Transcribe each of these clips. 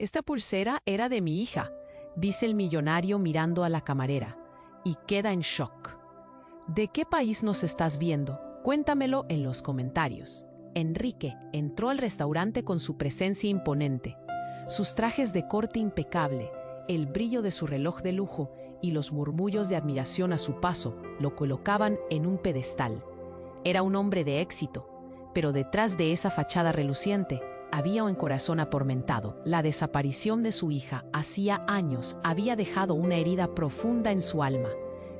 Esta pulsera era de mi hija, dice el millonario mirando a la camarera, y queda en shock. ¿De qué país nos estás viendo? Cuéntamelo en los comentarios. Enrique entró al restaurante con su presencia imponente, sus trajes de corte impecable, el brillo de su reloj de lujo y los murmullos de admiración a su paso lo colocaban en un pedestal. Era un hombre de éxito, pero detrás de esa fachada reluciente había un corazón atormentado. La desaparición de su hija hacía años había dejado una herida profunda en su alma.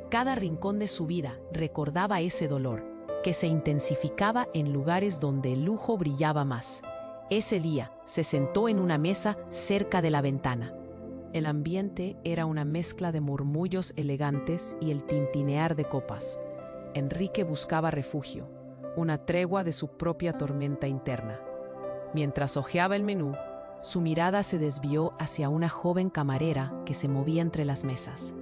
Cada rincón de su vida recordaba ese dolor, que se intensificaba en lugares donde el lujo brillaba más. Ese día se sentó en una mesa cerca de la ventana. El ambiente era una mezcla de murmullos elegantes y el tintinear de copas. Enrique buscaba refugio, una tregua de su propia tormenta interna. Mientras hojeaba el menú, su mirada se desvió hacia una joven camarera que se movía entre las mesas.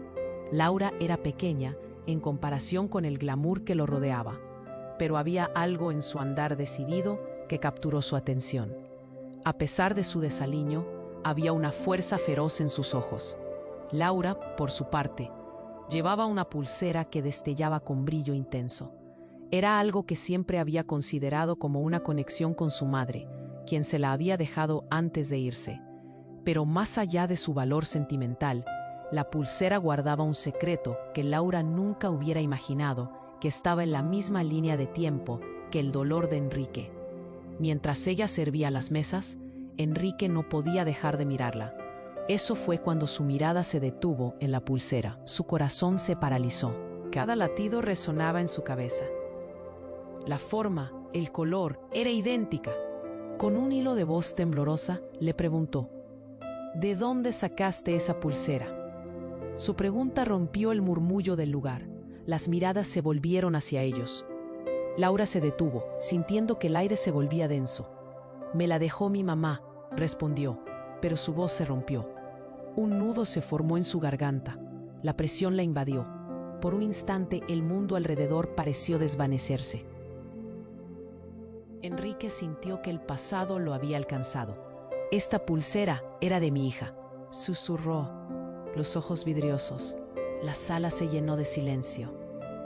Laura era pequeña en comparación con el glamour que lo rodeaba, pero había algo en su andar decidido que capturó su atención. A pesar de su desaliño, había una fuerza feroz en sus ojos. Laura, por su parte, llevaba una pulsera que destellaba con brillo intenso. Era algo que siempre había considerado como una conexión con su madre, quien se la había dejado antes de irse. Pero más allá de su valor sentimental, la pulsera guardaba un secreto que Laura nunca hubiera imaginado, que estaba en la misma línea de tiempo que el dolor de Enrique. Mientras ella servía las mesas, Enrique no podía dejar de mirarla. Eso fue cuando su mirada se detuvo en la pulsera. Su corazón se paralizó. Cada latido resonaba en su cabeza. La forma, el color, era idéntica. Con un hilo de voz temblorosa, le preguntó: ¿de dónde sacaste esa pulsera? Su pregunta rompió el murmullo del lugar. Las miradas se volvieron hacia ellos. Laura se detuvo, sintiendo que el aire se volvía denso. «Me la dejó mi mamá», respondió, pero su voz se rompió. Un nudo se formó en su garganta. La presión la invadió. Por un instante, el mundo alrededor pareció desvanecerse. Enrique sintió que el pasado lo había alcanzado. «Esta pulsera era de mi hija», susurró, los ojos vidriosos. La sala se llenó de silencio,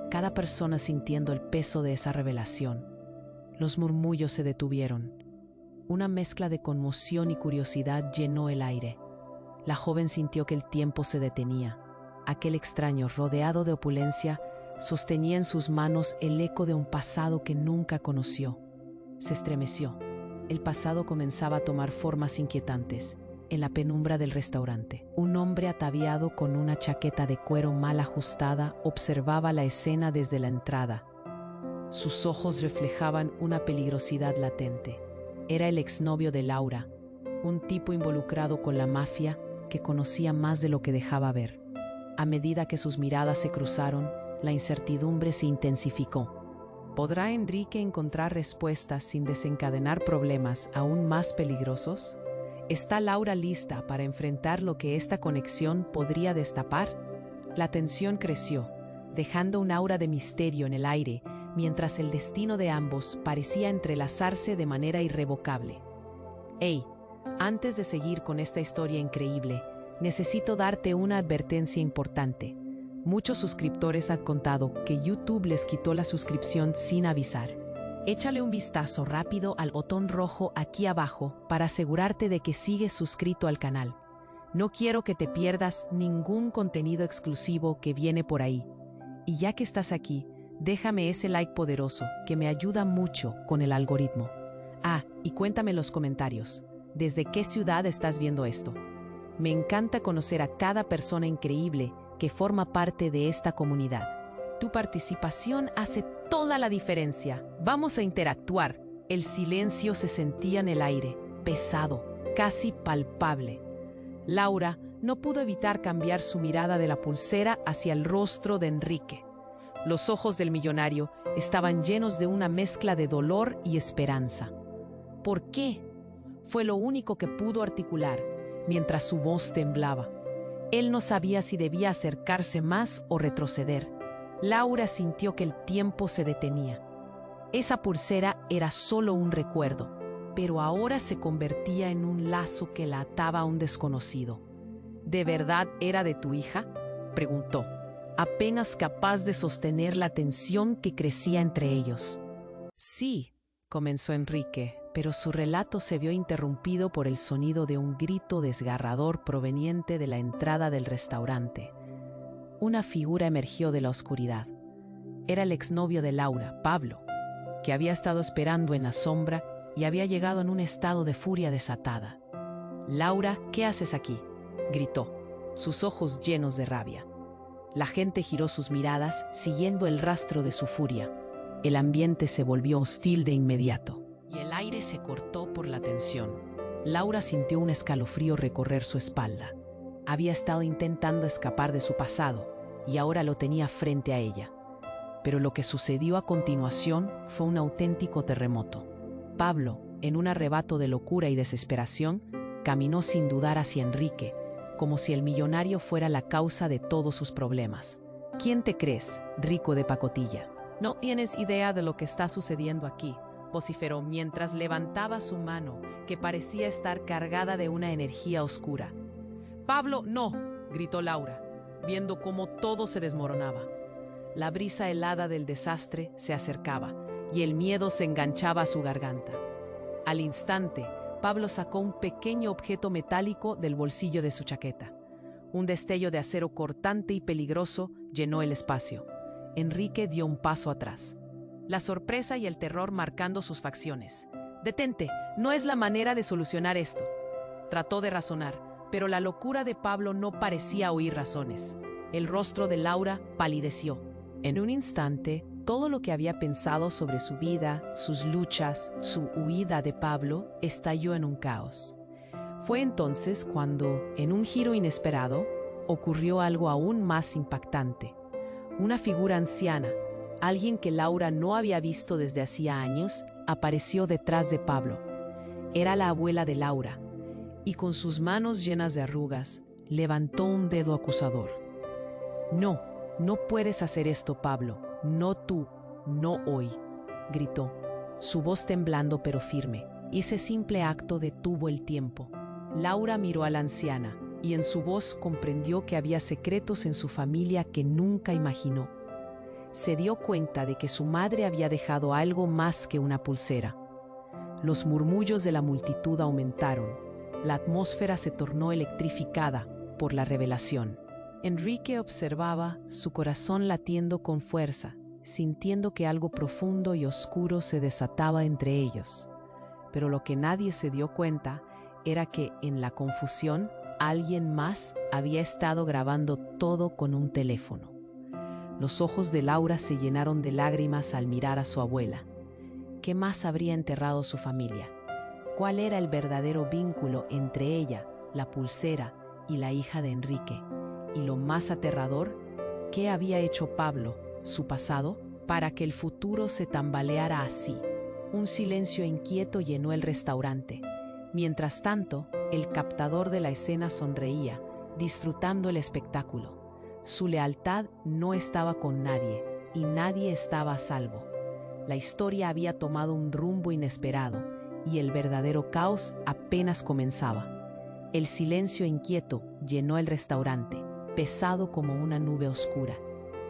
cada persona sintiendo el peso de esa revelación. Los murmullos se detuvieron. Una mezcla de conmoción y curiosidad llenó el aire. La joven sintió que el tiempo se detenía. Aquel extraño, rodeado de opulencia, sostenía en sus manos el eco de un pasado que nunca conoció. Se estremeció. El pasado comenzaba a tomar formas inquietantes. En la penumbra del restaurante, un hombre ataviado con una chaqueta de cuero mal ajustada observaba la escena desde la entrada. Sus ojos reflejaban una peligrosidad latente. Era el exnovio de Laura, un tipo involucrado con la mafia que conocía más de lo que dejaba ver. A medida que sus miradas se cruzaron, la incertidumbre se intensificó. ¿Podrá Enrique encontrar respuestas sin desencadenar problemas aún más peligrosos? ¿Está Laura lista para enfrentar lo que esta conexión podría destapar? La tensión creció, dejando un aura de misterio en el aire, mientras el destino de ambos parecía entrelazarse de manera irrevocable. «Hey, antes de seguir con esta historia increíble, necesito darte una advertencia importante. Muchos suscriptores han contado que YouTube les quitó la suscripción sin avisar. Échale un vistazo rápido al botón rojo aquí abajo para asegurarte de que sigues suscrito al canal. No quiero que te pierdas ningún contenido exclusivo que viene por ahí. Y ya que estás aquí, déjame ese like poderoso que me ayuda mucho con el algoritmo. Ah, y cuéntame en los comentarios, ¿desde qué ciudad estás viendo esto? Me encanta conocer a cada persona increíble que forma parte de esta comunidad. Tu participación hace toda la diferencia. Vamos a interactuar. El silencio se sentía en el aire, pesado, casi palpable. Laura no pudo evitar cambiar su mirada de la pulsera hacia el rostro de Enrique. Los ojos del millonario estaban llenos de una mezcla de dolor y esperanza. ¿Por qué? Fue lo único que pudo articular, mientras su voz temblaba. Él no sabía si debía acercarse más o retroceder. Laura sintió que el tiempo se detenía. Esa pulsera era solo un recuerdo, pero ahora se convertía en un lazo que la ataba a un desconocido. ¿De verdad era de tu hija?, preguntó, apenas capaz de sostener la tensión que crecía entre ellos. Sí, comenzó Enrique, pero su relato se vio interrumpido por el sonido de un grito desgarrador proveniente de la entrada del restaurante. Una figura emergió de la oscuridad. Era el exnovio de Laura, Pablo, que había estado esperando en la sombra y había llegado en un estado de furia desatada. «Laura, ¿qué haces aquí?», gritó, sus ojos llenos de rabia. La gente giró sus miradas, siguiendo el rastro de su furia. El ambiente se volvió hostil de inmediato, y el aire se cortó por la tensión. Laura sintió un escalofrío recorrer su espalda. Había estado intentando escapar de su pasado, y ahora lo tenía frente a ella. Pero lo que sucedió a continuación fue un auténtico terremoto. Pablo, en un arrebato de locura y desesperación, caminó sin dudar hacia Enrique, como si el millonario fuera la causa de todos sus problemas. «¿Quién te crees, rico de pacotilla? No tienes idea de lo que está sucediendo aquí», vociferó mientras levantaba su mano, que parecía estar cargada de una energía oscura. «Pablo, no», gritó Laura, viendo cómo todo se desmoronaba. La brisa helada del desastre se acercaba, y el miedo se enganchaba a su garganta. Al instante, Pablo sacó un pequeño objeto metálico del bolsillo de su chaqueta. Un destello de acero cortante y peligroso llenó el espacio. Enrique dio un paso atrás, la sorpresa y el terror marcando sus facciones. «Detente, no es la manera de solucionar esto», trató de razonar, pero la locura de Pablo no parecía oír razones. El rostro de Laura palideció. En un instante, todo lo que había pensado sobre su vida, sus luchas, su huida de Pablo, estalló en un caos. Fue entonces cuando, en un giro inesperado, ocurrió algo aún más impactante. Una figura anciana, alguien que Laura no había visto desde hacía años, apareció detrás de Pablo. Era la abuela de Laura, y con sus manos llenas de arrugas, levantó un dedo acusador. «No, no puedes hacer esto, Pablo. No tú, no hoy», gritó, su voz temblando pero firme. Ese simple acto detuvo el tiempo. Laura miró a la anciana y en su voz comprendió que había secretos en su familia que nunca imaginó. Se dio cuenta de que su madre había dejado algo más que una pulsera. Los murmullos de la multitud aumentaron. La atmósfera se tornó electrificada por la revelación. Enrique observaba, su corazón latiendo con fuerza, sintiendo que algo profundo y oscuro se desataba entre ellos. Pero lo que nadie se dio cuenta era que, en la confusión, alguien más había estado grabando todo con un teléfono. Los ojos de Laura se llenaron de lágrimas al mirar a su abuela. ¿Qué más habría enterrado su familia? ¿Cuál era el verdadero vínculo entre ella, la pulsera, y la hija de Enrique? Y lo más aterrador, ¿qué había hecho Pablo, su pasado, para que el futuro se tambaleara así? Un silencio inquieto llenó el restaurante. Mientras tanto, el captador de la escena sonreía, disfrutando el espectáculo. Su lealtad no estaba con nadie, y nadie estaba a salvo. La historia había tomado un rumbo inesperado, y el verdadero caos apenas comenzaba. El silencio inquieto llenó el restaurante, pesado como una nube oscura.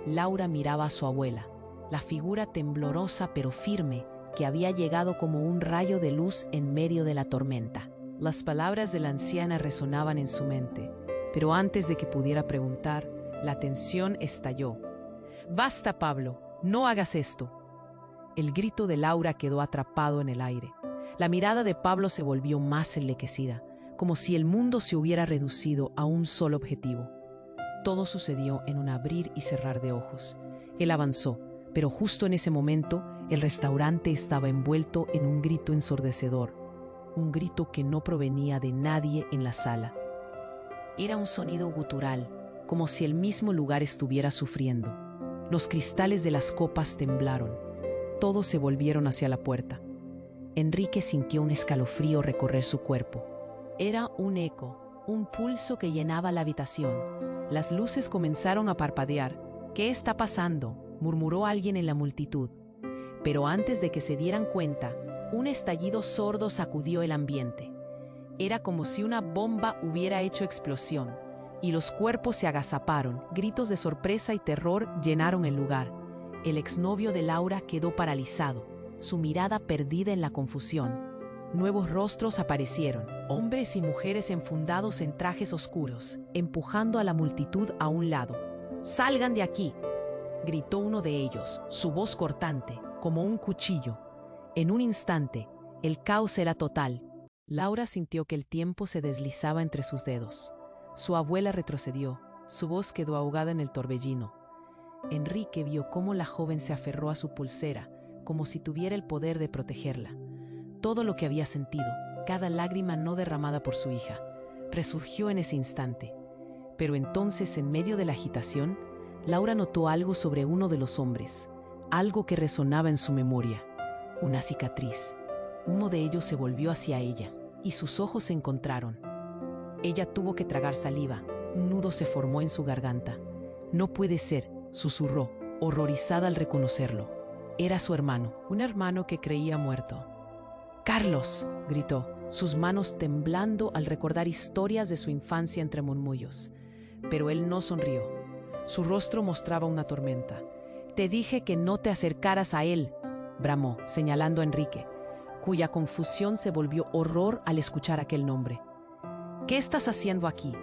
Laura miraba a su abuela, la figura temblorosa pero firme, que había llegado como un rayo de luz en medio de la tormenta. Las palabras de la anciana resonaban en su mente, pero antes de que pudiera preguntar, la tensión estalló. «Basta, Pablo, no hagas esto». El grito de Laura quedó atrapado en el aire. La mirada de Pablo se volvió más enloquecida, como si el mundo se hubiera reducido a un solo objetivo. Todo sucedió en un abrir y cerrar de ojos. Él avanzó, pero justo en ese momento, el restaurante estaba envuelto en un grito ensordecedor, un grito que no provenía de nadie en la sala. Era un sonido gutural, como si el mismo lugar estuviera sufriendo. Los cristales de las copas temblaron. Todos se volvieron hacia la puerta. Enrique sintió un escalofrío recorrer su cuerpo. Era un eco, un pulso que llenaba la habitación. Las luces comenzaron a parpadear. «¿Qué está pasando?», murmuró alguien en la multitud. Pero antes de que se dieran cuenta, Un estallido sordo sacudió el ambiente. Era como si una bomba hubiera hecho explosión, y los cuerpos se agazaparon. Gritos de sorpresa y terror llenaron el lugar. El exnovio de Laura quedó paralizado, su mirada perdida en la confusión. Nuevos rostros aparecieron, hombres y mujeres enfundados en trajes oscuros, empujando a la multitud a un lado. «¡Salgan de aquí!», gritó uno de ellos, su voz cortante, como un cuchillo. En un instante, el caos era total. Laura sintió que el tiempo se deslizaba entre sus dedos. Su abuela retrocedió, su voz quedó ahogada en el torbellino. Enrique vio cómo la joven se aferró a su pulsera, como si tuviera el poder de protegerla. Todo lo que había sentido, cada lágrima no derramada por su hija, resurgió en ese instante. Pero entonces, en medio de la agitación, Laura notó algo sobre uno de los hombres, algo que resonaba en su memoria. Una cicatriz. Uno de ellos se volvió hacia ella, y sus ojos se encontraron. Ella tuvo que tragar saliva, un nudo se formó en su garganta. «No puede ser», susurró, horrorizada al reconocerlo. Era su hermano, un hermano que creía muerto. «¡Carlos!», gritó, sus manos temblando al recordar historias de su infancia entre murmullos. Pero él no sonrió. Su rostro mostraba una tormenta. «Te dije que no te acercaras a él», bramó, señalando a Enrique, cuya confusión se volvió horror al escuchar aquel nombre. «¿Qué estás haciendo aquí?»,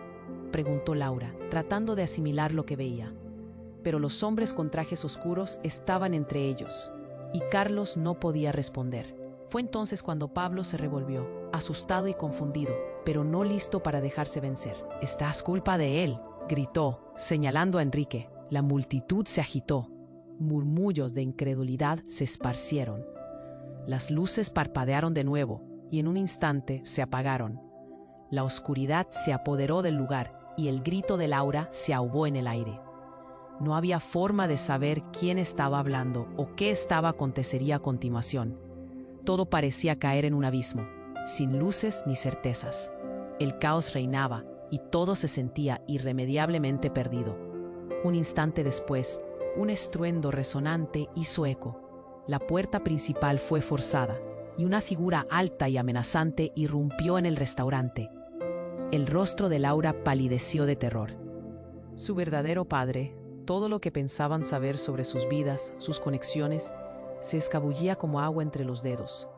preguntó Laura, tratando de asimilar lo que veía. Pero los hombres con trajes oscuros estaban entre ellos, y Carlos no podía responder. Fue entonces cuando Pablo se revolvió, asustado y confundido, pero no listo para dejarse vencer. «Estás culpa de él», gritó, señalando a Enrique. La multitud se agitó. Murmullos de incredulidad se esparcieron. Las luces parpadearon de nuevo, y en un instante se apagaron. La oscuridad se apoderó del lugar, y el grito de Laura se ahogó en el aire. No había forma de saber quién estaba hablando o qué acontecería a continuación. Todo parecía caer en un abismo, sin luces ni certezas. El caos reinaba y todo se sentía irremediablemente perdido. Un instante después, un estruendo resonante hizo eco. La puerta principal fue forzada y una figura alta y amenazante irrumpió en el restaurante. El rostro de Laura palideció de terror. Su verdadero padre, todo lo que pensaban saber sobre sus vidas, sus conexiones, se escabullía como agua entre los dedos.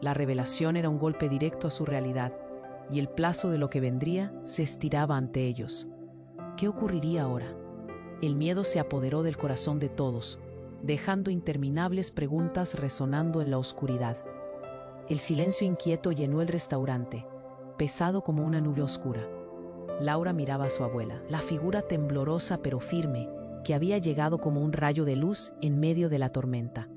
La revelación era un golpe directo a su realidad, y el plazo de lo que vendría se estiraba ante ellos. ¿Qué ocurriría ahora? El miedo se apoderó del corazón de todos, dejando interminables preguntas resonando en la oscuridad. El silencio inquieto llenó el restaurante, pesado como una nube oscura. Laura miraba a su abuela, la figura temblorosa pero firme, que había llegado como un rayo de luz en medio de la tormenta.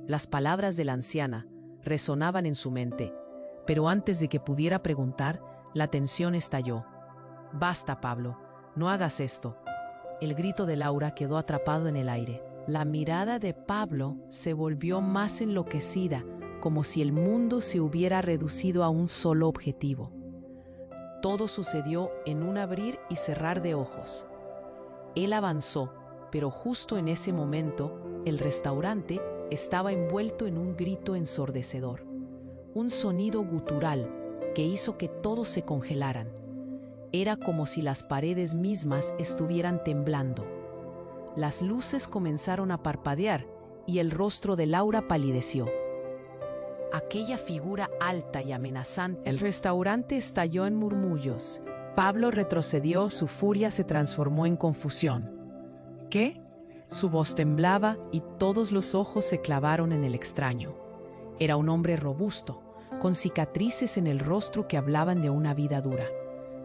Las palabras de la anciana resonaban en su mente, pero antes de que pudiera preguntar, la tensión estalló. «Basta, Pablo, no hagas esto». El grito de Laura quedó atrapado en el aire. La mirada de Pablo se volvió más enloquecida, como si el mundo se hubiera reducido a un solo objetivo. Todo sucedió en un abrir y cerrar de ojos. Él avanzó, pero justo en ese momento, el restaurante estaba envuelto en un grito ensordecedor. Un sonido gutural que hizo que todos se congelaran. Era como si las paredes mismas estuvieran temblando. Las luces comenzaron a parpadear y el rostro de Laura palideció. Aquella figura alta y amenazante. El restaurante estalló en murmullos. Pablo retrocedió, su furia se transformó en confusión. ¿Qué? Su voz temblaba y todos los ojos se clavaron en el extraño. Era un hombre robusto, con cicatrices en el rostro que hablaban de una vida dura.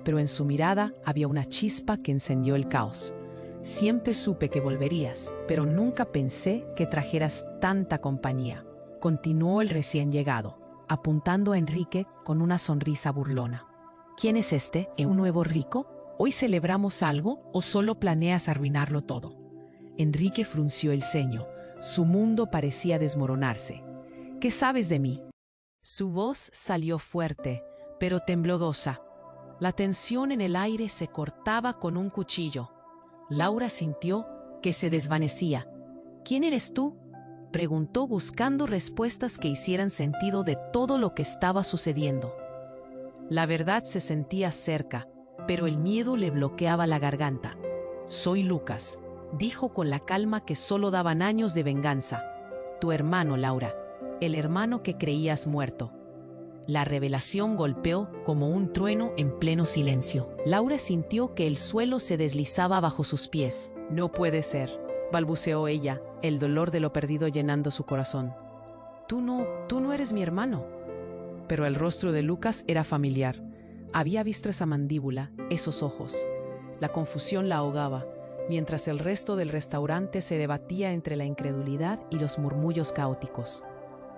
Pero en su mirada había una chispa que encendió el caos. Siempre supe que volverías, pero nunca pensé que trajeras tanta compañía. Continuó el recién llegado, apuntando a Enrique con una sonrisa burlona. ¿Quién es este? ¿Es un nuevo rico? ¿Hoy celebramos algo o solo planeas arruinarlo todo? Enrique frunció el ceño. Su mundo parecía desmoronarse. ¿Qué sabes de mí? Su voz salió fuerte, pero temblorosa. La tensión en el aire se cortaba con un cuchillo. Laura sintió que se desvanecía. ¿Quién eres tú?, Preguntó buscando respuestas que hicieran sentido de todo lo que estaba sucediendo. La verdad se sentía cerca, pero el miedo le bloqueaba la garganta. «Soy Lucas», dijo con la calma que solo daban años de venganza. «Tu hermano, Laura, el hermano que creías muerto». La revelación golpeó como un trueno en pleno silencio. Laura sintió que el suelo se deslizaba bajo sus pies. «No puede ser», balbuceó ella, el dolor de lo perdido llenando su corazón. Tú no eres mi hermano». Pero el rostro de Lucas era familiar. Había visto esa mandíbula, esos ojos. La confusión la ahogaba, mientras el resto del restaurante se debatía entre la incredulidad y los murmullos caóticos.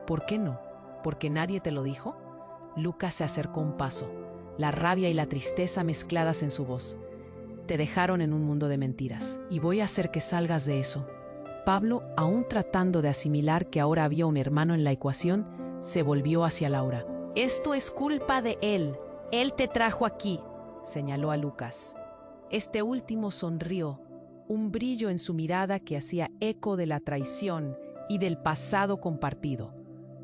«¿Por qué no? ¿Porque nadie te lo dijo?». Lucas se acercó un paso, la rabia y la tristeza mezcladas en su voz. «Te dejaron en un mundo de mentiras, y voy a hacer que salgas de eso». Pablo, aún tratando de asimilar que ahora había un hermano en la ecuación, se volvió hacia Laura. «Esto es culpa de él. Él te trajo aquí», señaló a Lucas. Este último sonrió, un brillo en su mirada que hacía eco de la traición y del pasado compartido.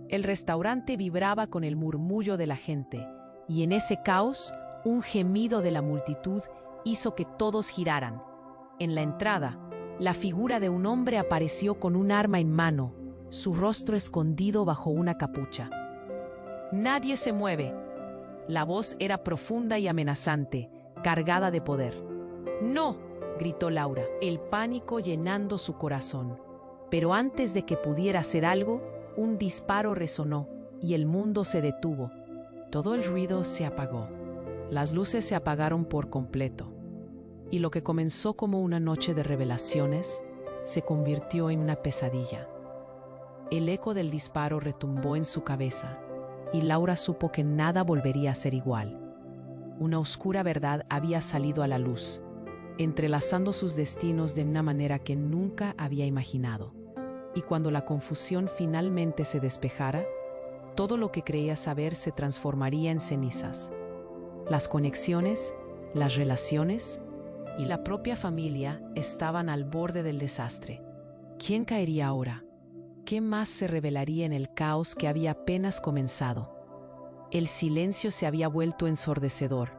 El restaurante vibraba con el murmullo de la gente, y en ese caos, un gemido de la multitud hizo que todos giraran. En la entrada, la figura de un hombre apareció con un arma en mano, su rostro escondido bajo una capucha. «Nadie se mueve». La voz era profunda y amenazante, cargada de poder. «No», gritó Laura, el pánico llenando su corazón. Pero antes de que pudiera hacer algo, un disparo resonó y el mundo se detuvo. Todo el ruido se apagó. Las luces se apagaron por completo. Y lo que comenzó como una noche de revelaciones se convirtió en una pesadilla. El eco del disparo retumbó en su cabeza y Laura supo que nada volvería a ser igual. Una oscura verdad había salido a la luz, entrelazando sus destinos de una manera que nunca había imaginado. Y cuando la confusión finalmente se despejara, todo lo que creía saber se transformaría en cenizas. Las conexiones, las relaciones y la propia familia estaban al borde del desastre. ¿Quién caería ahora? ¿Qué más se revelaría en el caos que había apenas comenzado? El silencio se había vuelto ensordecedor.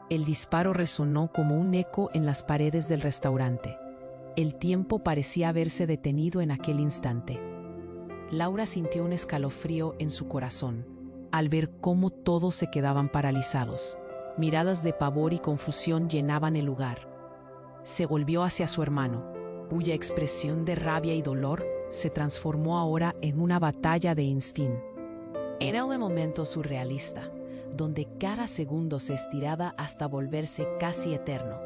El disparo resonó como un eco en las paredes del restaurante. El tiempo parecía haberse detenido en aquel instante. Laura sintió un escalofrío en su corazón al ver cómo todos se quedaban paralizados. Miradas de pavor y confusión llenaban el lugar. Se volvió hacia su hermano, cuya expresión de rabia y dolor se transformó ahora en una batalla de instinto. Era un momento surrealista, donde cada segundo se estiraba hasta volverse casi eterno.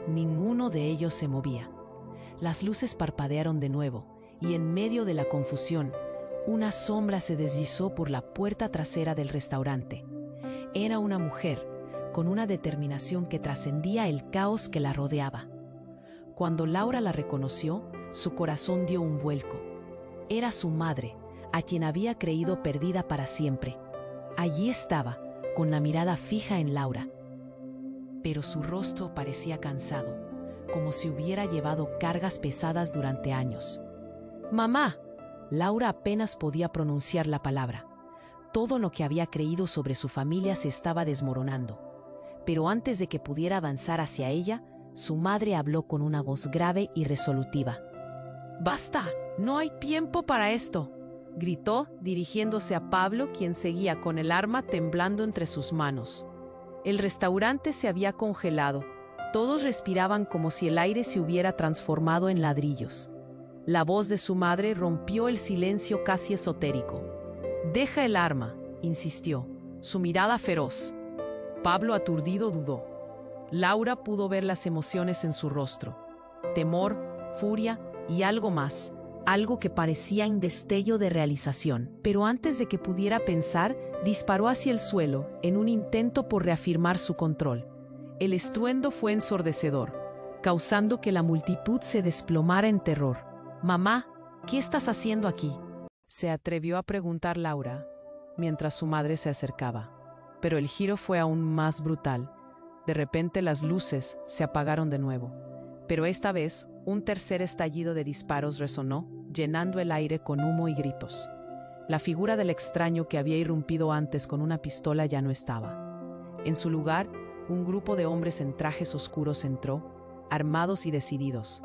Ninguno de ellos se movía. Las luces parpadearon de nuevo, y en medio de la confusión, una sombra se deslizó por la puerta trasera del restaurante. Era una mujer, con una determinación que trascendía el caos que la rodeaba. Cuando Laura la reconoció, su corazón dio un vuelco. Era su madre, a quien había creído perdida para siempre. Allí estaba, con la mirada fija en Laura. Pero su rostro parecía cansado, como si hubiera llevado cargas pesadas durante años. «Mamá». Laura apenas podía pronunciar la palabra. Todo lo que había creído sobre su familia se estaba desmoronando. Pero antes de que pudiera avanzar hacia ella, su madre habló con una voz grave y resolutiva. «Basta, no hay tiempo para esto», gritó, dirigiéndose a Pablo, quien seguía con el arma temblando entre sus manos. El restaurante se había congelado. Todos respiraban como si el aire se hubiera transformado en ladrillos. La voz de su madre rompió el silencio casi esotérico. «Deja el arma», insistió, su mirada feroz. Pablo, aturdido, dudó. Laura pudo ver las emociones en su rostro. Temor, furia y algo más, algo que parecía un destello de realización. Pero antes de que pudiera pensar, disparó hacia el suelo en un intento por reafirmar su control. El estruendo fue ensordecedor, causando que la multitud se desplomara en terror. «Mamá, ¿qué estás haciendo aquí?», se atrevió a preguntar Laura, mientras su madre se acercaba. Pero el giro fue aún más brutal. De repente las luces se apagaron de nuevo. Pero esta vez, un tercer estallido de disparos resonó, llenando el aire con humo y gritos. La figura del extraño que había irrumpido antes con una pistola ya no estaba. En su lugar, un grupo de hombres en trajes oscuros entró, armados y decididos,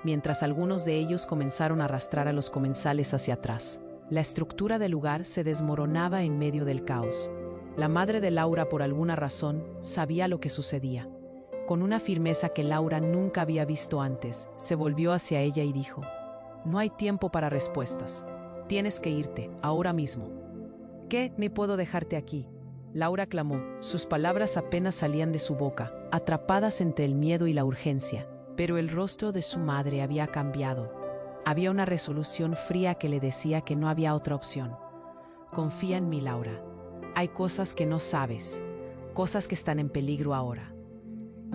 mientras algunos de ellos comenzaron a arrastrar a los comensales hacia atrás. La estructura del lugar se desmoronaba en medio del caos. La madre de Laura, por alguna razón, sabía lo que sucedía. Con una firmeza que Laura nunca había visto antes, se volvió hacia ella y dijo: «No hay tiempo para respuestas. Tienes que irte, ahora mismo». «¿Qué? ¿Me puedo dejarte aquí?», Laura clamó. Sus palabras apenas salían de su boca, atrapadas entre el miedo y la urgencia. Pero el rostro de su madre había cambiado. Había una resolución fría que le decía que no había otra opción. «Confía en mí, Laura. Hay cosas que no sabes, cosas que están en peligro ahora».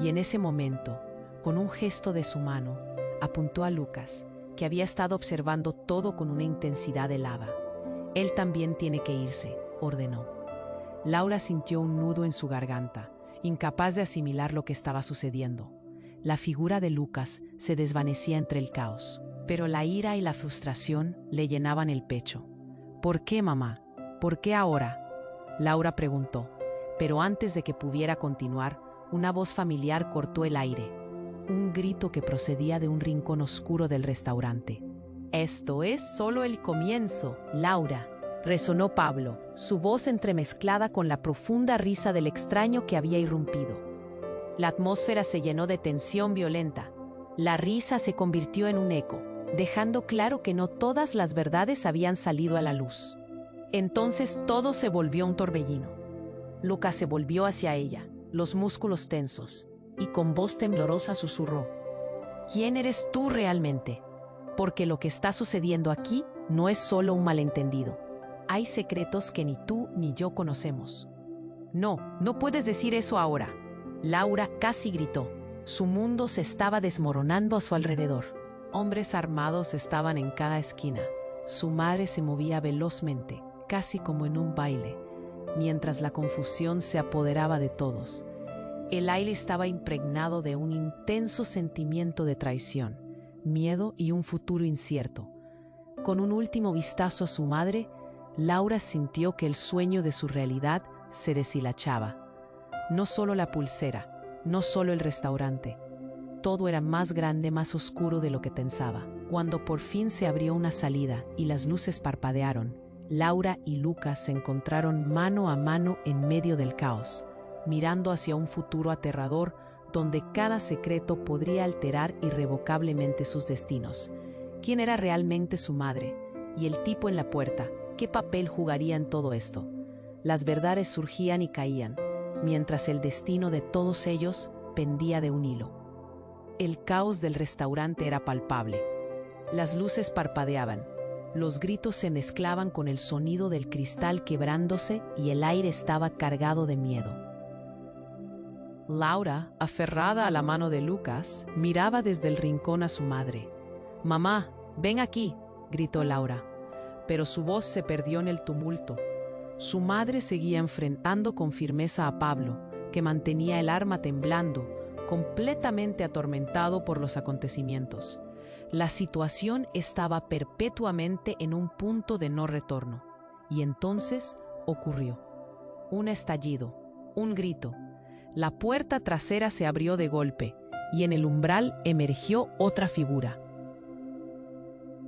Y en ese momento, con un gesto de su mano, apuntó a Lucas, que había estado observando todo con una intensidad helada. «Él también tiene que irse», ordenó. Laura sintió un nudo en su garganta, incapaz de asimilar lo que estaba sucediendo. La figura de Lucas se desvanecía entre el caos, pero la ira y la frustración le llenaban el pecho. «¿Por qué, mamá? ¿Por qué ahora?», Laura preguntó, pero antes de que pudiera continuar, una voz familiar cortó el aire. Un grito que procedía de un rincón oscuro del restaurante. «Esto es solo el comienzo, Laura», resonó Pablo, su voz entremezclada con la profunda risa del extraño que había irrumpido. La atmósfera se llenó de tensión violenta. La risa se convirtió en un eco, dejando claro que no todas las verdades habían salido a la luz. Entonces todo se volvió un torbellino. Lucas se volvió hacia ella, los músculos tensos, y con voz temblorosa susurró: «¿Quién eres tú realmente? Porque lo que está sucediendo aquí no es solo un malentendido. Hay secretos que ni tú ni yo conocemos». «No, no puedes decir eso ahora», Laura casi gritó. Su mundo se estaba desmoronando a su alrededor. Hombres armados estaban en cada esquina. Su madre se movía velozmente, casi como en un baile, mientras la confusión se apoderaba de todos. El aire estaba impregnado de un intenso sentimiento de traición, miedo y un futuro incierto. Con un último vistazo a su madre, Laura sintió que el sueño de su realidad se deshilachaba. No solo la pulsera, no solo el restaurante. Todo era más grande, más oscuro de lo que pensaba. Cuando por fin se abrió una salida y las luces parpadearon, Laura y Lucas se encontraron mano a mano en medio del caos, mirando hacia un futuro aterrador donde cada secreto podría alterar irrevocablemente sus destinos. ¿Quién era realmente su madre? Y el tipo en la puerta, ¿qué papel jugaría en todo esto? Las verdades surgían y caían, mientras el destino de todos ellos pendía de un hilo. El caos del restaurante era palpable. Las luces parpadeaban, los gritos se mezclaban con el sonido del cristal quebrándose y el aire estaba cargado de miedo. Laura, aferrada a la mano de Lucas, miraba desde el rincón a su madre. «Mamá, ven aquí», gritó Laura, pero su voz se perdió en el tumulto. Su madre seguía enfrentando con firmeza a Pablo, que mantenía el arma temblando, completamente atormentado por los acontecimientos. La situación estaba perpetuamente en un punto de no retorno. Y entonces ocurrió. Un estallido, un grito. La puerta trasera se abrió de golpe, y en el umbral emergió otra figura.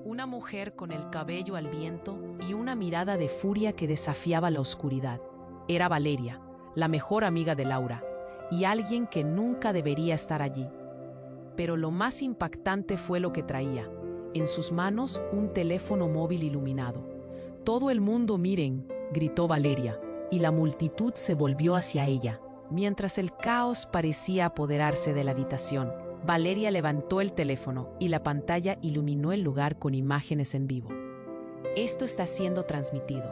Una mujer con el cabello al viento y una mirada de furia que desafiaba la oscuridad. Era Valeria, la mejor amiga de Laura, y alguien que nunca debería estar allí. Pero lo más impactante fue lo que traía. En sus manos, un teléfono móvil iluminado. «Todo el mundo miren», gritó Valeria, y la multitud se volvió hacia ella. Mientras el caos parecía apoderarse de la habitación, Valeria levantó el teléfono y la pantalla iluminó el lugar con imágenes en vivo. «Esto está siendo transmitido.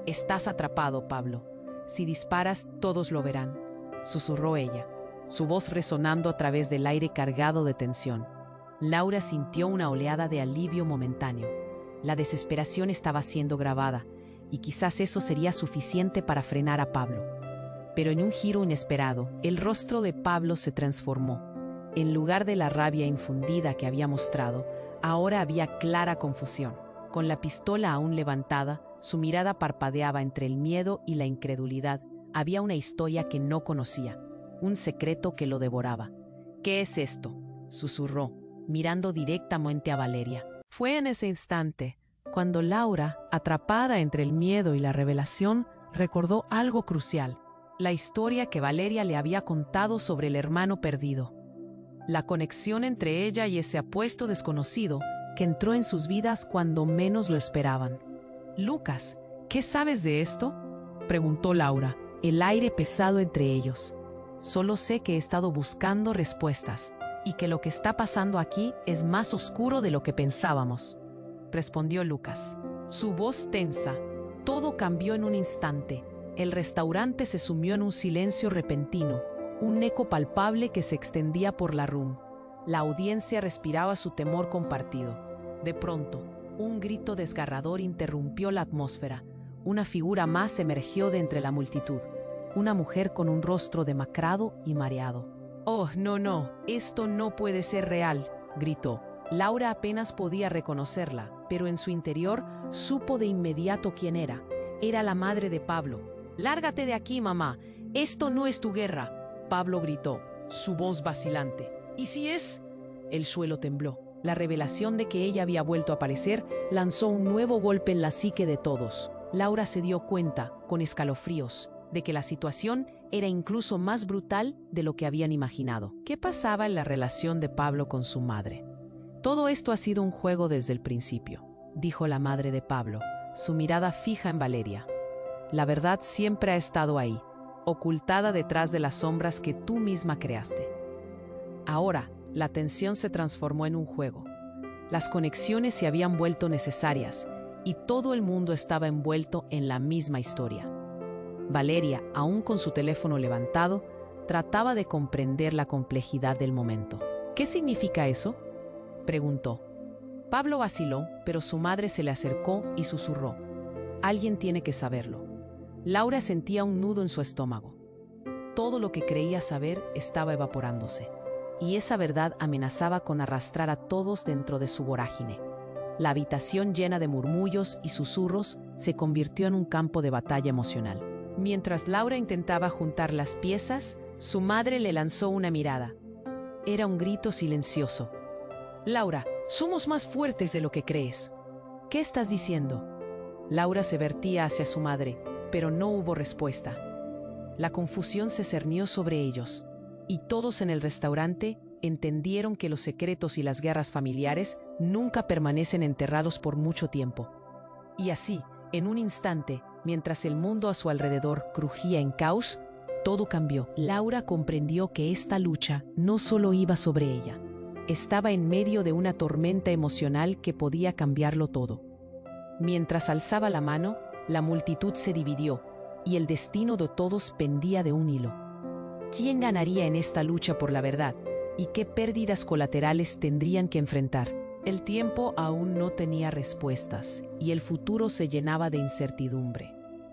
Estás atrapado, Pablo. Si disparas, todos lo verán», susurró ella, su voz resonando a través del aire cargado de tensión. Laura sintió una oleada de alivio momentáneo. La desesperación estaba siendo grabada, y quizás eso sería suficiente para frenar a Pablo. Pero en un giro inesperado, el rostro de Pablo se transformó. En lugar de la rabia infundida que había mostrado, Ahora había clara confusión. Con la pistola aún levantada, su mirada parpadeaba entre el miedo y la incredulidad. Había una historia que no conocía, un secreto que lo devoraba. «¿Qué es esto?», susurró, mirando directamente a Valeria. Fue en ese instante cuando Laura, atrapada entre el miedo y la revelación, recordó algo crucial: la historia que Valeria le había contado sobre el hermano perdido. La conexión entre ella y ese apuesto desconocido que entró en sus vidas cuando menos lo esperaban. «Lucas, ¿qué sabes de esto?», preguntó Laura, el aire pesado entre ellos. «Solo sé que he estado buscando respuestas y que lo que está pasando aquí es más oscuro de lo que pensábamos», respondió Lucas. Su voz tensa. Todo cambió en un instante. El restaurante se sumió en un silencio repentino, un eco palpable que se extendía por la room. La audiencia respiraba su temor compartido. De pronto, un grito desgarrador interrumpió la atmósfera. Una figura más emergió de entre la multitud. Una mujer con un rostro demacrado y mareado. «Oh, no, esto no puede ser real», gritó. Laura apenas podía reconocerla, pero en su interior supo de inmediato quién era. Era la madre de Pablo. «Lárgate de aquí, mamá. Esto no es tu guerra», Pablo gritó, su voz vacilante. «¿Y si es?». El suelo tembló. La revelación de que ella había vuelto a aparecer lanzó un nuevo golpe en la psique de todos. Laura se dio cuenta, con escalofríos, de que la situación era incluso más brutal de lo que habían imaginado. ¿Qué pasaba en la relación de Pablo con su madre? «Todo esto ha sido un juego desde el principio», dijo la madre de Pablo, su mirada fija en Valeria. «La verdad siempre ha estado ahí, ocultada detrás de las sombras que tú misma creaste». Ahora, la tensión se transformó en un juego. Las conexiones se habían vuelto necesarias y todo el mundo estaba envuelto en la misma historia. Valeria, aún con su teléfono levantado, trataba de comprender la complejidad del momento. «¿Qué significa eso?», preguntó. Pablo vaciló, pero su madre se le acercó y susurró: «Alguien tiene que saberlo». Laura sentía un nudo en su estómago. Todo lo que creía saber estaba evaporándose, y esa verdad amenazaba con arrastrar a todos dentro de su vorágine. La habitación, llena de murmullos y susurros, se convirtió en un campo de batalla emocional. Mientras Laura intentaba juntar las piezas, su madre le lanzó una mirada. Era un grito silencioso. «Laura, somos más fuertes de lo que crees». «¿Qué estás diciendo?». Laura se vertía hacia su madre, pero no hubo respuesta. La confusión se cernió sobre ellos, y todos en el restaurante entendieron que los secretos y las guerras familiares nunca permanecen enterrados por mucho tiempo. Y así, en un instante, mientras el mundo a su alrededor crujía en caos, todo cambió. Laura comprendió que esta lucha no solo iba sobre ella. Estaba en medio de una tormenta emocional que podía cambiarlo todo. Mientras alzaba la mano, la multitud se dividió, y el destino de todos pendía de un hilo. ¿Quién ganaría en esta lucha por la verdad? ¿Y qué pérdidas colaterales tendrían que enfrentar? El tiempo aún no tenía respuestas, y el futuro se llenaba de incertidumbre.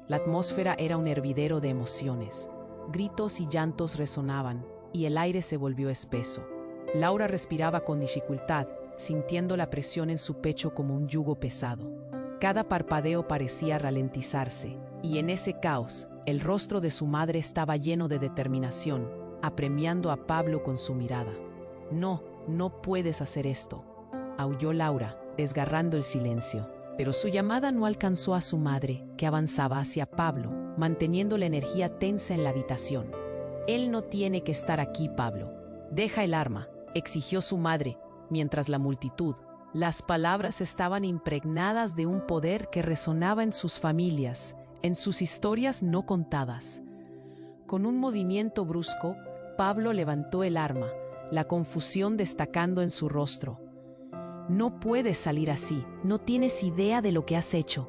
La atmósfera era un hervidero de emociones. Gritos y llantos resonaban, y el aire se volvió espeso. Laura respiraba con dificultad, sintiendo la presión en su pecho como un yugo pesado. Cada parpadeo parecía ralentizarse, y en ese caos, el rostro de su madre estaba lleno de determinación, apremiando a Pablo con su mirada. «No, no puedes hacer esto», aulló Laura, desgarrando el silencio. Pero su llamada no alcanzó a su madre, que avanzaba hacia Pablo, manteniendo la energía tensa en la habitación. «Él no tiene que estar aquí, Pablo. Deja el arma», exigió su madre, mientras la multitud. Las palabras estaban impregnadas de un poder que resonaba en sus familias, en sus historias no contadas. Con un movimiento brusco, Pablo levantó el arma, la confusión destacando en su rostro. «No puedes salir así, no tienes idea de lo que has hecho».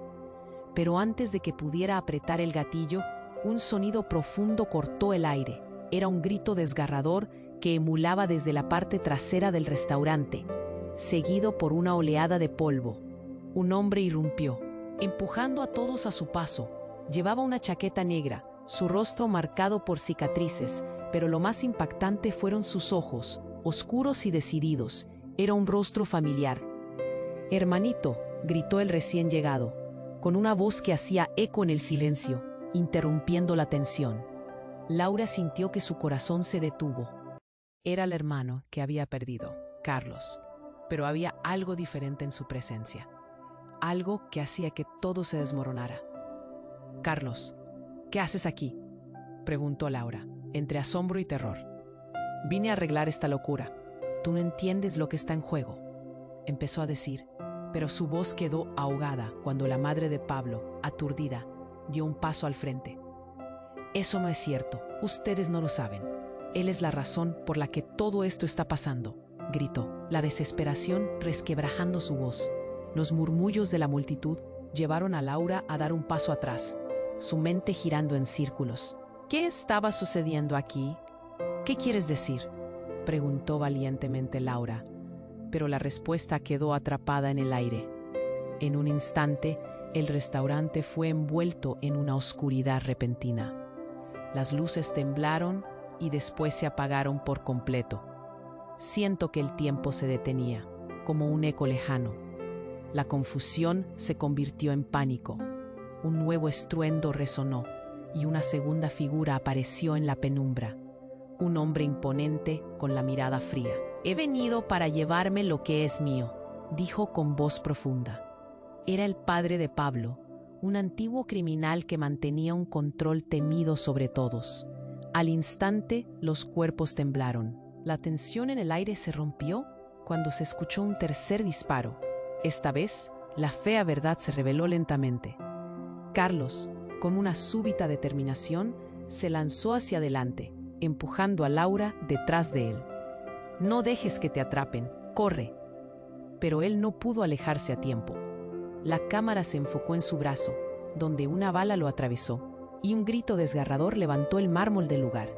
Pero antes de que pudiera apretar el gatillo, un sonido profundo cortó el aire. Era un grito desgarrador que emulaba desde la parte trasera del restaurante, seguido por una oleada de polvo. Un hombre irrumpió, empujando a todos a su paso. Llevaba una chaqueta negra, su rostro marcado por cicatrices, pero lo más impactante fueron sus ojos, oscuros y decididos. Era un rostro familiar, «Hermanito», gritó el recién llegado, con una voz que hacía eco en el silencio, interrumpiendo la tensión. Laura sintió que su corazón se detuvo. Era el hermano que había perdido, Carlos, pero había algo diferente en su presencia, algo que hacía que todo se desmoronara. «Carlos, ¿qué haces aquí?», preguntó Laura, entre asombro y terror. «Vine a arreglar esta locura. Tú no entiendes lo que está en juego», empezó a decir, pero su voz quedó ahogada cuando la madre de Pablo, aturdida, dio un paso al frente. «Eso no es cierto, ustedes no lo saben. Él es la razón por la que todo esto está pasando», gritó, la desesperación resquebrajando su voz. Los murmullos de la multitud llevaron a Laura a dar un paso atrás, su mente girando en círculos. «¿Qué estaba sucediendo aquí? ¿Qué quieres decir?», preguntó valientemente Laura, pero la respuesta quedó atrapada en el aire. En un instante, el restaurante fue envuelto en una oscuridad repentina. Las luces temblaron y después se apagaron por completo. Siento que el tiempo se detenía, como un eco lejano. La confusión se convirtió en pánico. Un nuevo estruendo resonó y una segunda figura apareció en la penumbra. Un hombre imponente con la mirada fría. «He venido para llevarme lo que es mío», dijo con voz profunda. Era el padre de Pablo, un antiguo criminal que mantenía un control temido sobre todos. Al instante, los cuerpos temblaron. La tensión en el aire se rompió cuando se escuchó un tercer disparo. Esta vez, la fea verdad se reveló lentamente. Carlos, con una súbita determinación, se lanzó hacia adelante, empujando a Laura detrás de él. «No dejes que te atrapen, corre». Pero él no pudo alejarse a tiempo. La cámara se enfocó en su brazo, donde una bala lo atravesó, y un grito desgarrador levantó el mármol del lugar.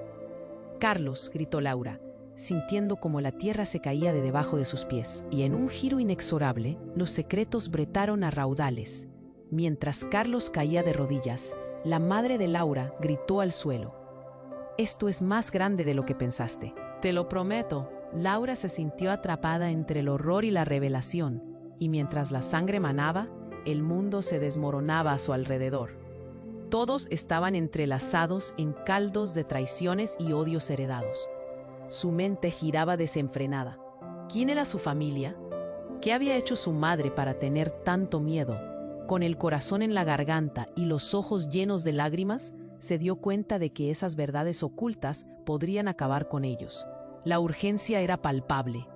«Carlos», gritó Laura, sintiendo como la tierra se caía de debajo de sus pies, y en un giro inexorable, los secretos brotaron a raudales. Mientras Carlos caía de rodillas, la madre de Laura gritó al suelo: «Esto es más grande de lo que pensaste». «Te lo prometo». Laura se sintió atrapada entre el horror y la revelación, y mientras la sangre manaba, el mundo se desmoronaba a su alrededor. Todos estaban entrelazados en caldos de traiciones y odios heredados. Su mente giraba desenfrenada. ¿Quién era su familia? ¿Qué había hecho su madre para tener tanto miedo? Con el corazón en la garganta y los ojos llenos de lágrimas, se dio cuenta de que esas verdades ocultas podrían acabar con ellos. La urgencia era palpable,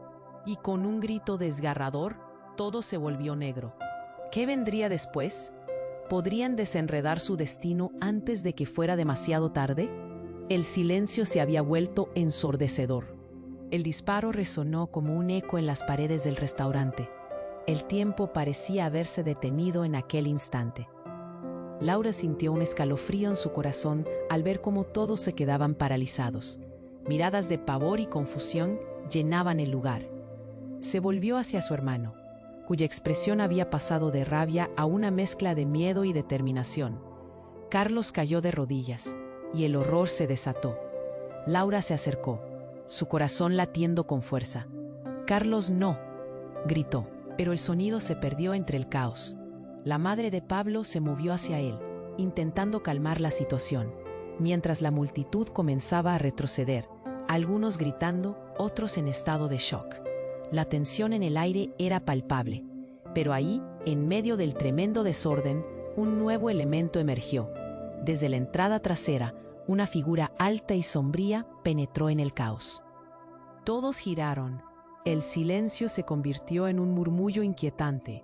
y con un grito desgarrador, todo se volvió negro. ¿Qué vendría después? ¿Podrían desenredar su destino antes de que fuera demasiado tarde? El silencio se había vuelto ensordecedor. El disparo resonó como un eco en las paredes del restaurante. El tiempo parecía haberse detenido en aquel instante. Laura sintió un escalofrío en su corazón al ver cómo todos se quedaban paralizados. Miradas de pavor y confusión llenaban el lugar. Se volvió hacia su hermano, cuya expresión había pasado de rabia a una mezcla de miedo y determinación. Carlos cayó de rodillas, y el horror se desató. Laura se acercó, su corazón latiendo con fuerza. «Carlos, no», gritó, pero el sonido se perdió entre el caos. La madre de Pablo se movió hacia él, intentando calmar la situación, mientras la multitud comenzaba a retroceder, algunos gritando, otros en estado de shock. La tensión en el aire era palpable, pero ahí, en medio del tremendo desorden, un nuevo elemento emergió. Desde la entrada trasera, una figura alta y sombría penetró en el caos. Todos giraron. El silencio se convirtió en un murmullo inquietante.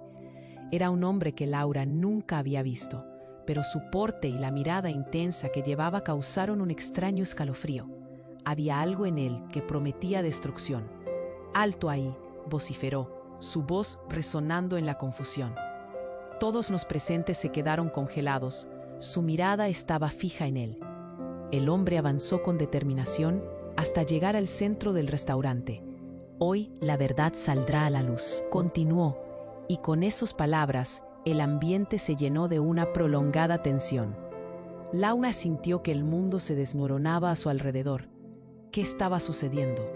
Era un hombre que Laura nunca había visto, pero su porte y la mirada intensa que llevaba causaron un extraño escalofrío. Había algo en él que prometía destrucción. «Alto ahí», vociferó, su voz resonando en la confusión. Todos los presentes se quedaron congelados, su mirada estaba fija en él. El hombre avanzó con determinación hasta llegar al centro del restaurante. «Hoy la verdad saldrá a la luz», continuó, y con esas palabras el ambiente se llenó de una prolongada tensión. Laura sintió que el mundo se desmoronaba a su alrededor. ¿Qué estaba sucediendo?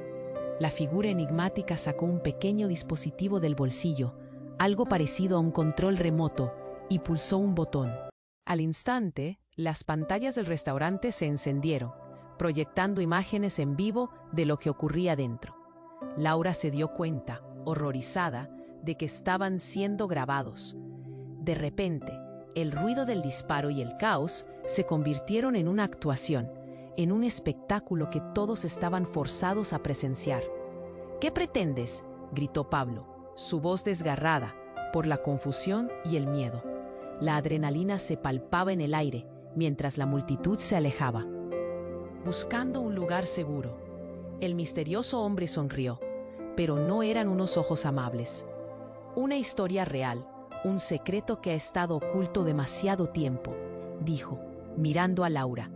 La figura enigmática sacó un pequeño dispositivo del bolsillo, algo parecido a un control remoto, y pulsó un botón. Al instante, las pantallas del restaurante se encendieron, proyectando imágenes en vivo de lo que ocurría dentro. Laura se dio cuenta, horrorizada, de que estaban siendo grabados. De repente, el ruido del disparo y el caos se convirtieron en una actuación, en un espectáculo que todos estaban forzados a presenciar. «¿Qué pretendes?», gritó Pablo, su voz desgarrada por la confusión y el miedo. La adrenalina se palpaba en el aire mientras la multitud se alejaba. Buscando un lugar seguro, el misterioso hombre sonrió, pero no eran unos ojos amables. Una historia real, un secreto que ha estado oculto demasiado tiempo, dijo, mirando a Laura.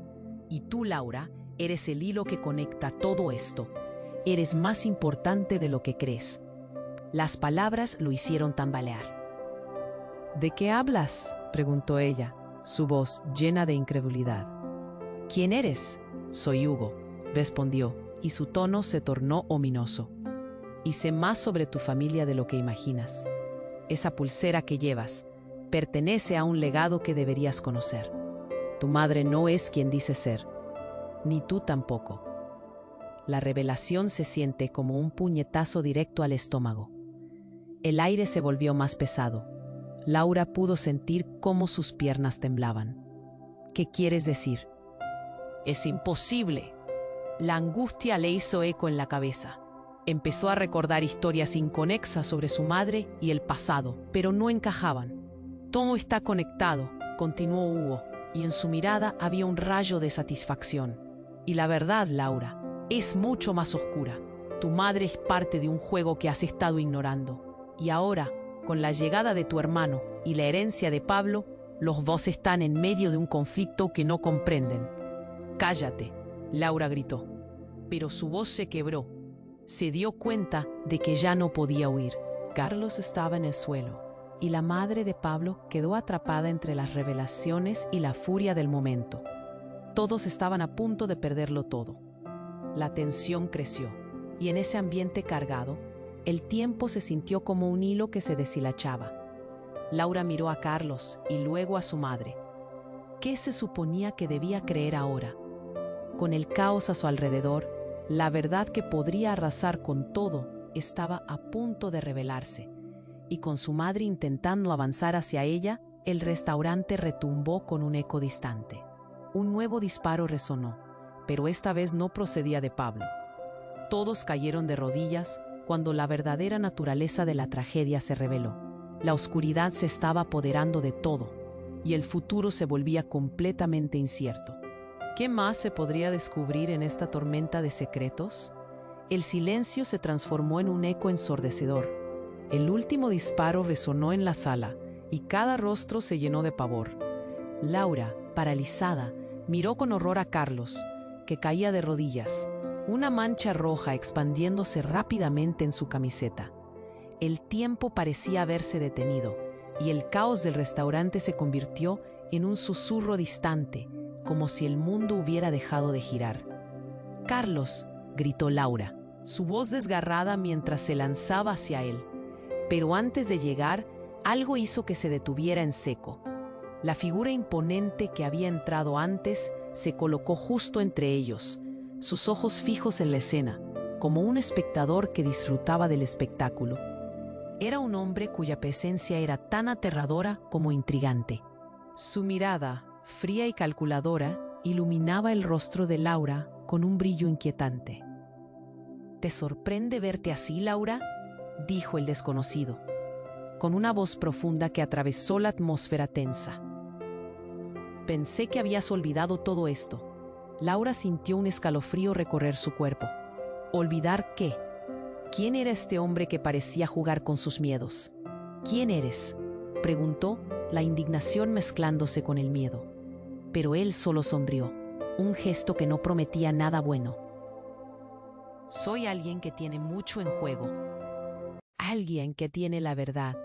Y tú, Laura, eres el hilo que conecta todo esto. Eres más importante de lo que crees. Las palabras lo hicieron tambalear. «¿De qué hablas?», preguntó ella, su voz llena de incredulidad. «¿Quién eres?». «Soy Hugo», respondió, y su tono se tornó ominoso. «Y sé más sobre tu familia de lo que imaginas. Esa pulsera que llevas pertenece a un legado que deberías conocer. Tu madre no es quien dice ser, ni tú tampoco». La revelación se siente como un puñetazo directo al estómago. El aire se volvió más pesado. Laura pudo sentir cómo sus piernas temblaban. «¿Qué quieres decir?». «Es imposible». La angustia le hizo eco en la cabeza. Empezó a recordar historias inconexas sobre su madre y el pasado, pero no encajaban. «Todo está conectado», continuó Hugo, y en su mirada había un rayo de satisfacción. «Y la verdad, Laura, es mucho más oscura. Tu madre es parte de un juego que has estado ignorando. Y ahora, con la llegada de tu hermano y la herencia de Pablo, los dos están en medio de un conflicto que no comprenden». «Cállate», Laura gritó. Pero su voz se quebró. Se dio cuenta de que ya no podía huir. Carlos estaba en el suelo, y la madre de Pablo quedó atrapada entre las revelaciones y la furia del momento. Todos estaban a punto de perderlo todo. La tensión creció, y en ese ambiente cargado, el tiempo se sintió como un hilo que se deshilachaba. Laura miró a Carlos y luego a su madre. ¿Qué se suponía que debía creer ahora? Con el caos a su alrededor, la verdad que podría arrasar con todo estaba a punto de revelarse, y con su madre intentando avanzar hacia ella, el restaurante retumbó con un eco distante. Un nuevo disparo resonó, pero esta vez no procedía de Pablo. Todos cayeron de rodillas cuando la verdadera naturaleza de la tragedia se reveló. La oscuridad se estaba apoderando de todo, y el futuro se volvía completamente incierto. ¿Qué más se podría descubrir en esta tormenta de secretos? El silencio se transformó en un eco ensordecedor. El último disparo resonó en la sala, y cada rostro se llenó de pavor. Laura, paralizada, miró con horror a Carlos, que caía de rodillas, una mancha roja expandiéndose rápidamente en su camiseta. El tiempo parecía haberse detenido, y el caos del restaurante se convirtió en un susurro distante, como si el mundo hubiera dejado de girar. «Carlos», gritó Laura, su voz desgarrada mientras se lanzaba hacia él. Pero antes de llegar, algo hizo que se detuviera en seco. La figura imponente que había entrado antes se colocó justo entre ellos, sus ojos fijos en la escena, como un espectador que disfrutaba del espectáculo. Era un hombre cuya presencia era tan aterradora como intrigante. Su mirada, fría y calculadora, iluminaba el rostro de Laura con un brillo inquietante. «¿Te sorprende verte así, Laura?», dijo el desconocido, con una voz profunda que atravesó la atmósfera tensa. «Pensé que habías olvidado todo esto». Laura sintió un escalofrío recorrer su cuerpo. ¿Olvidar qué? ¿Quién era este hombre que parecía jugar con sus miedos? «¿Quién eres?», preguntó, la indignación mezclándose con el miedo. Pero él solo sonrió, un gesto que no prometía nada bueno. «Soy alguien que tiene mucho en juego. Alguien que tiene la verdad,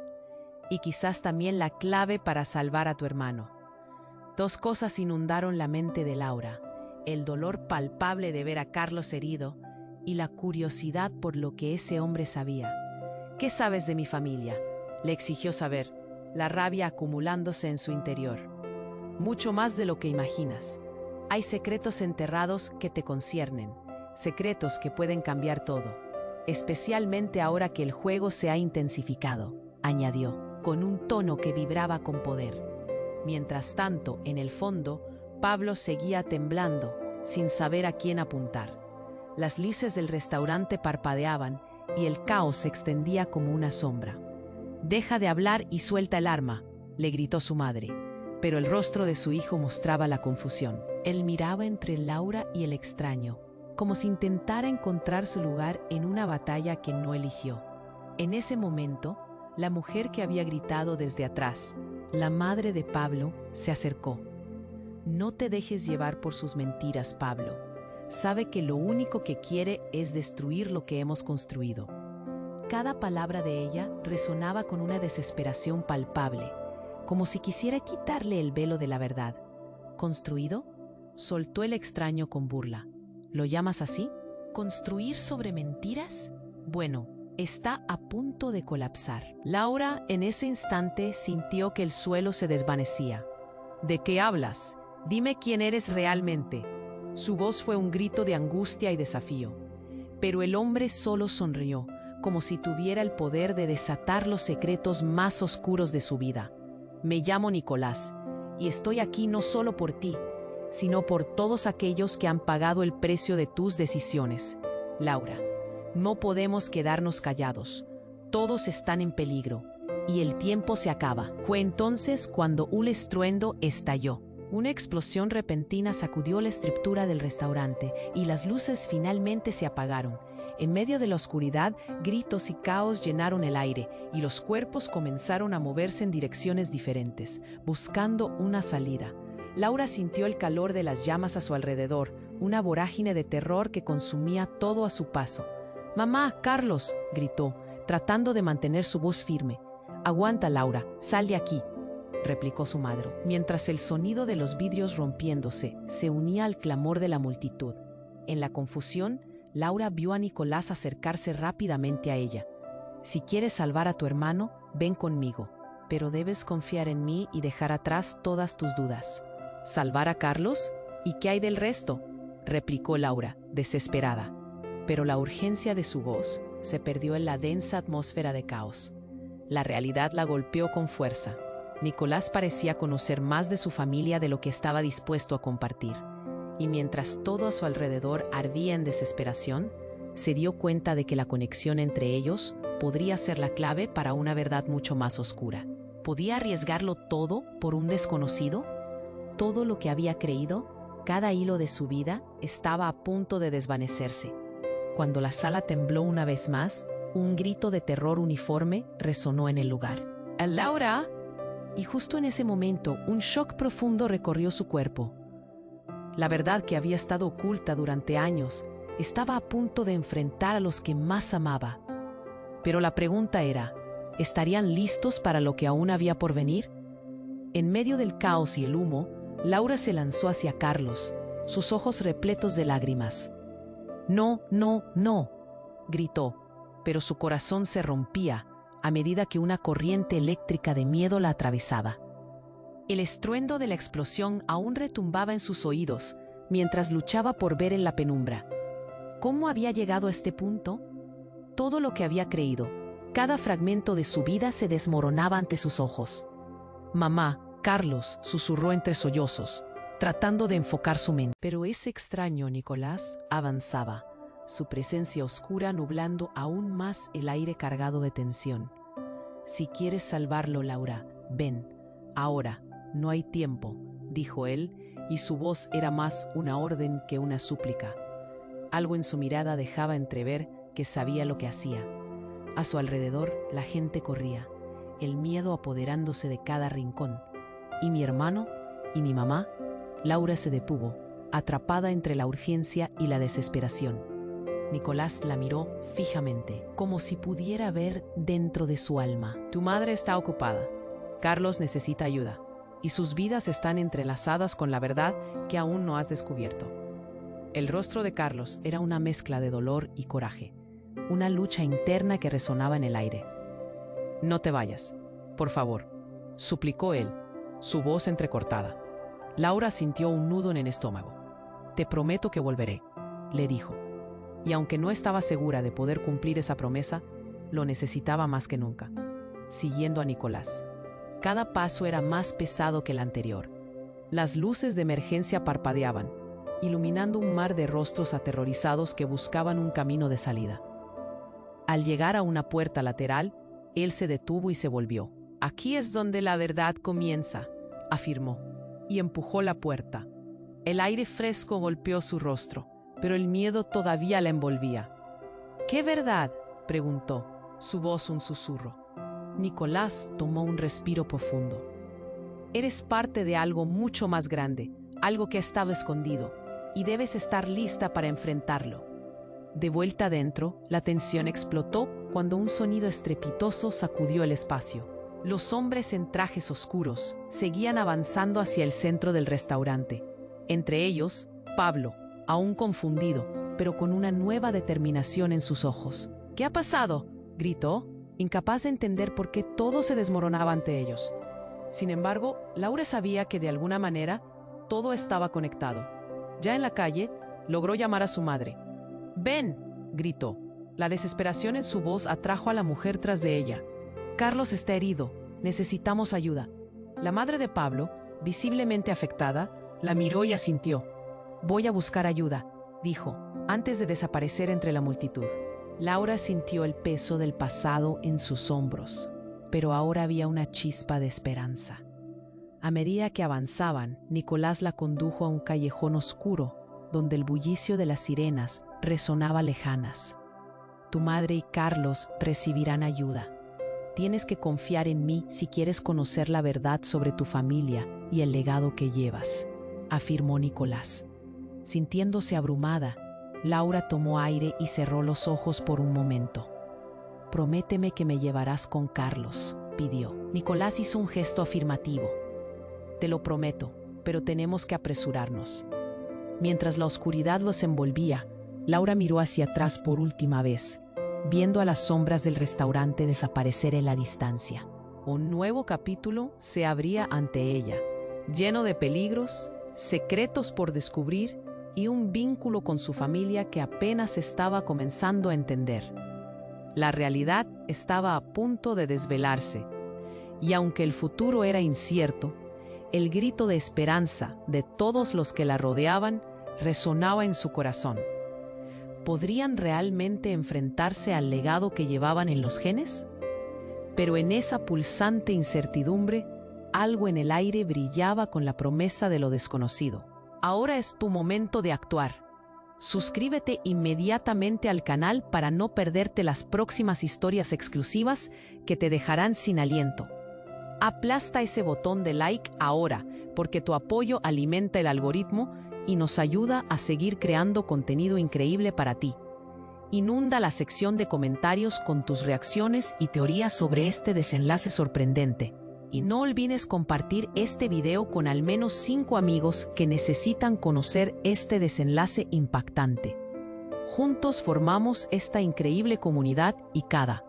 y quizás también la clave para salvar a tu hermano». Dos cosas inundaron la mente de Laura: el dolor palpable de ver a Carlos herido y la curiosidad por lo que ese hombre sabía. «¿Qué sabes de mi familia?», le exigió saber, la rabia acumulándose en su interior. Mucho más de lo que imaginas. Hay secretos enterrados que te conciernen, secretos que pueden cambiar todo, especialmente ahora que el juego se ha intensificado, añadió, con un tono que vibraba con poder. Mientras tanto, en el fondo, Pablo seguía temblando, sin saber a quién apuntar. Las luces del restaurante parpadeaban y el caos se extendía como una sombra. «Deja de hablar y suelta el arma», le gritó su madre, pero el rostro de su hijo mostraba la confusión. Él miraba entre Laura y el extraño, como si intentara encontrar su lugar en una batalla que no eligió. En ese momento, la mujer que había gritado desde atrás, la madre de Pablo, se acercó. «No te dejes llevar por sus mentiras, Pablo. Sabe que lo único que quiere es destruir lo que hemos construido». Cada palabra de ella resonaba con una desesperación palpable, como si quisiera quitarle el velo de la verdad. «¿Construido?», soltó el extraño con burla. «¿Lo llamas así? ¿Construir sobre mentiras? Bueno, está a punto de colapsar». Laura en ese instante sintió que el suelo se desvanecía. «¿De qué hablas? Dime quién eres realmente». Su voz fue un grito de angustia y desafío. Pero el hombre solo sonrió, como si tuviera el poder de desatar los secretos más oscuros de su vida. «Me llamo Nicolás, y estoy aquí no solo por ti, sino por todos aquellos que han pagado el precio de tus decisiones. Laura, no podemos quedarnos callados. Todos están en peligro, y el tiempo se acaba». Fue entonces cuando un estruendo estalló. Una explosión repentina sacudió la estructura del restaurante y las luces finalmente se apagaron. En medio de la oscuridad, gritos y caos llenaron el aire y los cuerpos comenzaron a moverse en direcciones diferentes, buscando una salida. Laura sintió el calor de las llamas a su alrededor, una vorágine de terror que consumía todo a su paso. «Mamá, Carlos», gritó, tratando de mantener su voz firme. «Aguanta, Laura, sal de aquí», replicó su madre, mientras el sonido de los vidrios rompiéndose se unía al clamor de la multitud. En la confusión, Laura vio a Nicolás acercarse rápidamente a ella. «Si quieres salvar a tu hermano, ven conmigo, pero debes confiar en mí y dejar atrás todas tus dudas». «¿Salvar a Carlos? ¿Y qué hay del resto?», replicó Laura, desesperada. Pero la urgencia de su voz se perdió en la densa atmósfera de caos. La realidad la golpeó con fuerza. Nicolás parecía conocer más de su familia de lo que estaba dispuesto a compartir. Y mientras todo a su alrededor ardía en desesperación, se dio cuenta de que la conexión entre ellos podría ser la clave para una verdad mucho más oscura. ¿Podía arriesgarlo todo por un desconocido? Todo lo que había creído, cada hilo de su vida, estaba a punto de desvanecerse. Cuando la sala tembló una vez más, un grito de terror uniforme resonó en el lugar. «¡Laura!». Y justo en ese momento, un shock profundo recorrió su cuerpo. La verdad que había estado oculta durante años estaba a punto de enfrentar a los que más amaba. Pero la pregunta era, ¿estarían listos para lo que aún había por venir? En medio del caos y el humo, Laura se lanzó hacia Carlos, sus ojos repletos de lágrimas. «No, no, no», gritó, pero su corazón se rompía a medida que una corriente eléctrica de miedo la atravesaba. El estruendo de la explosión aún retumbaba en sus oídos mientras luchaba por ver en la penumbra. ¿Cómo había llegado a este punto? Todo lo que había creído, cada fragmento de su vida se desmoronaba ante sus ojos. «Mamá», Carlos susurró entre sollozos, tratando de enfocar su mente. Pero ese extraño Nicolás avanzaba, su presencia oscura nublando aún más el aire cargado de tensión. «Si quieres salvarlo, Laura, ven. Ahora, no hay tiempo», dijo él, y su voz era más una orden que una súplica. Algo en su mirada dejaba entrever que sabía lo que hacía. A su alrededor, la gente corría, el miedo apoderándose de cada rincón. ¿Y mi hermano? ¿Y mi mamá? Laura se detuvo, atrapada entre la urgencia y la desesperación. Nicolás la miró fijamente, como si pudiera ver dentro de su alma. «Tu madre está ocupada. Carlos necesita ayuda, y sus vidas están entrelazadas con la verdad que aún no has descubierto». El rostro de Carlos era una mezcla de dolor y coraje, una lucha interna que resonaba en el aire. No te vayas, por favor, suplicó él, su voz entrecortada. Laura sintió un nudo en el estómago. Te prometo que volveré, le dijo. Y aunque no estaba segura de poder cumplir esa promesa, lo necesitaba más que nunca. Siguiendo a Nicolás. Cada paso era más pesado que el anterior. Las luces de emergencia parpadeaban, iluminando un mar de rostros aterrorizados que buscaban un camino de salida. Al llegar a una puerta lateral, él se detuvo y se volvió. Aquí es donde la verdad comienza, afirmó, y empujó la puerta. El aire fresco golpeó su rostro, pero el miedo todavía la envolvía. ¿Qué verdad?, preguntó, su voz un susurro. Nicolás tomó un respiro profundo. Eres parte de algo mucho más grande, algo que ha estado escondido, y debes estar lista para enfrentarlo. De vuelta adentro, la tensión explotó cuando un sonido estrepitoso sacudió el espacio. Los hombres en trajes oscuros seguían avanzando hacia el centro del restaurante. Entre ellos, Pablo, aún confundido, pero con una nueva determinación en sus ojos. ¿Qué ha pasado?, gritó, incapaz de entender por qué todo se desmoronaba ante ellos. Sin embargo, Laura sabía que de alguna manera todo estaba conectado. Ya en la calle, logró llamar a su madre. «¡Ven!», gritó. La desesperación en su voz atrajo a la mujer tras de ella. «Carlos está herido. Necesitamos ayuda». La madre de Pablo, visiblemente afectada, la miró y asintió. «Voy a buscar ayuda», dijo, antes de desaparecer entre la multitud. Laura sintió el peso del pasado en sus hombros, pero ahora había una chispa de esperanza. A medida que avanzaban, Nicolás la condujo a un callejón oscuro, donde el bullicio de las sirenas resonaba lejanas. Tu madre y Carlos recibirán ayuda. Tienes que confiar en mí si quieres conocer la verdad sobre tu familia y el legado que llevas, afirmó Nicolás. Sintiéndose abrumada, Laura tomó aire y cerró los ojos por un momento. Prométeme que me llevarás con Carlos, pidió. Nicolás hizo un gesto afirmativo. Te lo prometo, pero tenemos que apresurarnos. Mientras la oscuridad los envolvía, Laura miró hacia atrás por última vez, viendo a las sombras del restaurante desaparecer en la distancia. Un nuevo capítulo se abría ante ella, lleno de peligros, secretos por descubrir y un vínculo con su familia que apenas estaba comenzando a entender. La realidad estaba a punto de desvelarse, y aunque el futuro era incierto, el grito de esperanza de todos los que la rodeaban resonaba en su corazón. ¿Podrían realmente enfrentarse al legado que llevaban en los genes? Pero en esa pulsante incertidumbre, algo en el aire brillaba con la promesa de lo desconocido. Ahora es tu momento de actuar. Suscríbete inmediatamente al canal para no perderte las próximas historias exclusivas que te dejarán sin aliento. Aplasta ese botón de like ahora, porque tu apoyo alimenta el algoritmo y nos ayuda a seguir creando contenido increíble para ti. Inunda la sección de comentarios con tus reacciones y teorías sobre este desenlace sorprendente. Y no olvides compartir este video con al menos 5 amigos que necesitan conocer este desenlace impactante. Juntos formamos esta increíble comunidad y cada